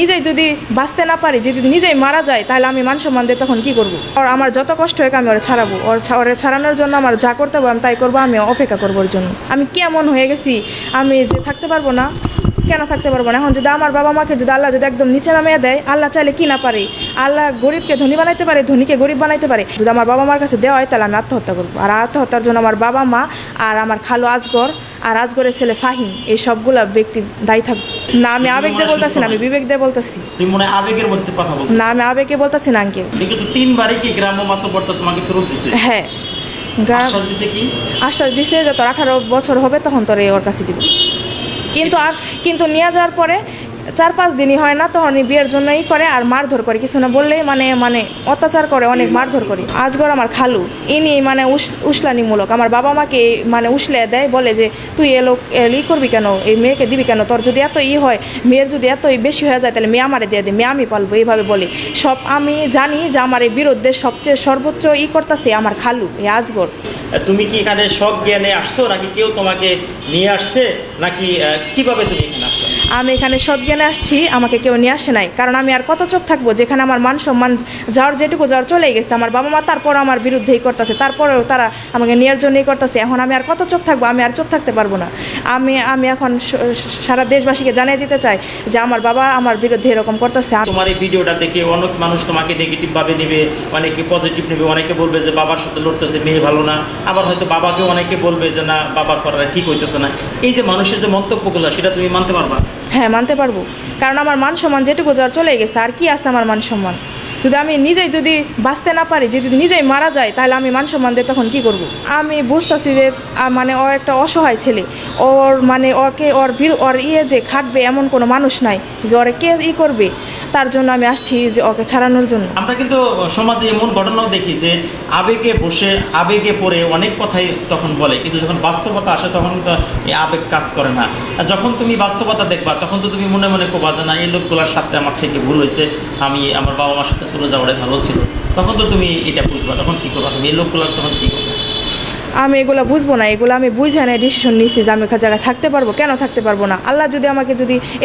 নিজেই যদি বাঁচতে না পারি, যদি নিজেই মারা যায়, তাহলে আমি মান সম্মান দিয়ে তখন কী করবো? আর আমার যত কষ্ট হোক আমি ওরা ছাড়াবো, ওরা ছাড়ানোর জন্য আমার যা করতে হবে আমি তাই করবো, আমি অপেক্ষা করবো ওর জন্য। আমি কেমন হয়ে গেছি, আমি যে থাকতে পারবো না, কেন থাকতে পারবো না? এখন যদি আমার বাবা মাকে যদি আল্লাহ যদি একদম নিচে নামিয়ে দেয়, আল্লাহ চাইলে কি না পারে? আল্লাহ গরিবকে ধনী বানাইতে পারে, ধনীকে গরিব বানাইতে পারে। যদি আমার বাবা মার কাছে দেওয়া হয় তাহলে আমি আত্মহত্যা করবো। আর আত্মহত্যার জন্য আমার বাবা মা আর আমার খালু আজগর আর আজগরের ছেলে ফাহিম, এই সবগুলা ব্যক্তি দায়ী থাকবে। না, আমি আবেগ দিয়ে বলতেছি না, আমি বিবেক দিয়ে বলতেছি। তুমি মনে আবেগের মধ্যে কথা বলছো? না, আমি আবেগে বলতেছি না আঙ্কেল। কিন্তু 3 বারই কি গ্রাম্য মাতব্বরটা তোমাকে ফেরত দিছে? হ্যাঁ, আশ্বাস দিছে কি? আশ্বাস দিছে যে তোর 18 বছর হবে তখন তোর ওর কাছে দিব। কিন্তু নিয়ে যাওয়ার পরে 4-5 দিনই হয় না, তখন বিয়ের জন্যই করে আর মারধর করে, কিছু না বললেই মানে অত্যাচার করে, অনেক মারধর করে। আজগর আমার খালু, ইনি মানে উসলানিমূলক আমার বাবা মাকে মানে উসলে দেয়, বলে যে তুই করবি কেন, এই মেয়েকে দিবি কেন? তোর যদি এত হয়, মেয়ের যদি এতই বেশি হয়ে যায় তাহলে মেয়ে আমারে দিয়ে দে, মেয়ে আমি পালবো, এইভাবে বলে। সব আমি জানি যে আমার এই বিরুদ্ধে সবচেয়ে সর্বোচ্চ করতেছে আমার খালু, এই আজগর। তুমি কি এখানে সব জ্ঞানে আসছো, নাকি কেউ তোমাকে নিয়ে আসছে, নাকি কিভাবে তুমি এখানে আসছো? আমি এখানে সব জ্ঞানে আসছি, আমাকে কেউ নিয়ে আসে নাই। কারণ আমি আর কত চোখ থাকবো যেখানে আমার মান সম্মান যেটুকু যাওয়ার চলেই গেছে। আমার বাবা মা তারপর আমার বিরুদ্ধেই করতেছে, তারপরেও তারা আমাকে নেওয়ার জন্যই করতেছে। এখন আমি আর কত চোখ থাকবো? আমি আর চোখ থাকতে পারবো না। আমি এখন সারা দেশবাসীকে জানিয়ে দিতে চাই যে আমার বাবা আমার বিরুদ্ধে এরকম করতেছে। তোমার এই ভিডিওটা দেখে অনেক মানুষ তোমাকে নেগেটিভভাবে নেবে, অনেকে পজিটিভ নেবে, অনেকে বলবে যে বাবার সাথে লড়তেছে, মেয়ে ভালো না। আবার হয়তো বাবাকেও অনেকে বলবে যে না, বাবা করাটা ঠিক হইতেছে না। এই যে মানুষের যে মন্তব্যগুলো, সেটা তুমি মানতে পারবা? হ্যাঁ, মানতে পারবো। কারণ আমার মান সম্মান যেটুকু যাওয়ার চলে গেছে, আর কি আছে আমার মান সম্মান? যদি আমি নিজেই যদি বাঁচতে না পারি, যদি নিজেই মারা যায়, তাহলে আমি মান সম্মান দিয়ে তখন কী করবো? আমি বুঝতেছি যে মানে ও একটা অসহায় ছেলে, ওর মানে ওর যে খাটবে এমন কোনো মানুষ নাই যে ওরে কে করবে। তার জন্য আমি আসছি যে ওকে ছাড়ানোর জন্য। আমরা কিন্তু সমাজে এমন ঘটনাও দেখি যে আবেগে বসে আবেগে পড়ে অনেক কথাই তখন বলে, কিন্তু যখন বাস্তবতা আসে তখন তো এই আবেগ কাজ করে না। আর যখন তুমি বাস্তবতা দেখবা তখন তো তুমি মনে মনে কোবা যে না, এই লোকগুলোর সাথে আমার থেকে ভুল হয়েছে, আমি আমার বাবা মার সাথে চলে যাওয়াটাই ভালো ছিল। তখন তো তুমি এটা বুঝবা, তখন কী করবা তুমি? এই লোকগুলোর তখন কী করবে? আমি এগুলো বুঝবো না, এগুলো আমি বুঝে না ডিসিশন নিচ্ছি যে আমি জায়গায় থাকতে পারবো। কেন থাকতে পারবো না? আল্লাহ যদি আমাকে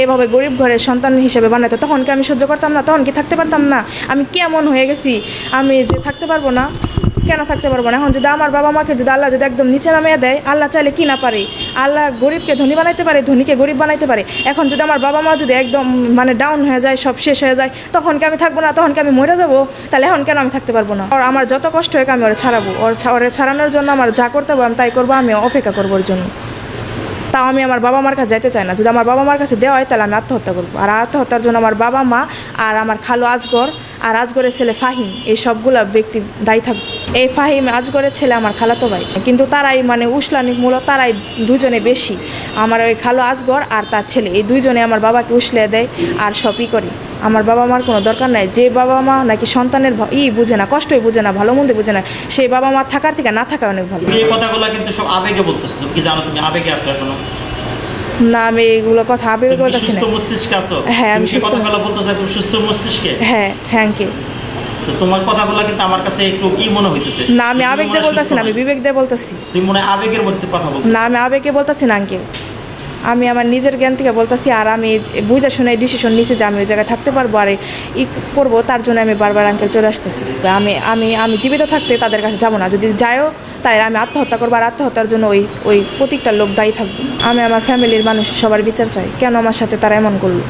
এভাবে গরিব ঘরের সন্তান হিসেবে বানাতো, তখন কি আমি সহ্য করতাম না? তখন কি থাকতে পারতাম না? আমি কেমন হয়ে গেছি, আমি যে থাকতে পারবো না, কেন থাকতে পারবো না? এখন যদি আমার বাবা মাকে যদি আল্লাহ যদি একদম নিচে নামিয়ে দেয়, আল্লাহ চাইলে কি না পারে? আল্লাহ গরিবকে ধনী বানাইতে পারে, ধনীকে গরিব বানাইতে পারে। এখন যদি আমার বাবা মা যদি একদম মানে ডাউন হয়ে যায়, সব শেষ হয়ে যায়, তখন কি আমি থাকবো না? তখন কি আমি মরে যাবো? তাহলে এখন কেন আমি থাকতে পারবো না? আর আমার যত কষ্ট হোক আমি ওরা ছাড়াবো, ওরা ছাড়ানোর জন্য আমার যা করতে হবে আমি তাই করবো, আমি অপেক্ষা করবো ওর জন্য। তাও আমি আমার বাবা মার কাছে যেতে চাই না। যদি আমার বাবা মার কাছে দেওয়া হয় তাহলে আমি আত্মহত্যা করবো। আর আত্মহত্যার জন্য আমার বাবা মা আর আমার খালু আজগর আর আজগরের ছেলে ফাহিম, এই সবগুলা ব্যক্তি দায়ী থাকবে। এই ফাহিম আজগরের ছেলে আমার খালাতো ভাই, কিন্তু তারাই মানে উসলানিমূলক, তারাই দুজনে বেশি। আমার ওই খালু আজগর আর তার ছেলে, এই দুইজনে আমার বাবাকে উসলে দেয় আর সবই করে। আমার বাবা মার কোনো দরকার নাই। যে বাবা মা নাকি সন্তানের বুঝে না, কষ্টই বুঝে না, ভালো মন্দ বুঝে না, সেই বাবা মা থাকার থেকে না থাকা অনেক ভালো। এই কথাগুলো কিন্তু সব আবেগে বলতেছো, তুমি কি জানো তুমি আবেগে আছো এখনো? না, আমি এগুলো কথা আবেগে বলতেছি না। সুস্থ মস্তিষ্কে আছো? হ্যাঁ, আমি সুস্থ কথাগুলো বলতেছো একদম সুস্থ মস্তিষ্কে? হ্যাঁ আঙ্কেল। তো তোমার কথাগুলো কিন্তু আমার কাছে একটু কি মনে হইতেছে? না, আমি আবেগ দিয়ে বলতেছি না, আমি বিবেক দিয়ে বলতেছি। তুমি মনে আবেগের মধ্যে কথা বলছো? না, আমি আবেগে বলতেছি না আঙ্কেল। আমি আমার নিজের জ্ঞান থেকে বলতেছি, আর আমি বুঝে শুনে ডিসিশন নিয়েছি যে আমি ওই জায়গায় থাকতে পারবো আর করবো। তার জন্য আমি বারবার আঙ্কেল চলে আসতেছি। আমি জীবিত থাকতে তাদের কাছে যাবো না। যদি যায়ও তাই আমি আত্মহত্যা করবো, আর আত্মহত্যার জন্য ওই প্রত্যেকটা লোক দায়ী থাকবো। আমি আমার ফ্যামিলির মানুষ সবার বিচার চাই, কেন আমার সাথে তারা এমন করলো।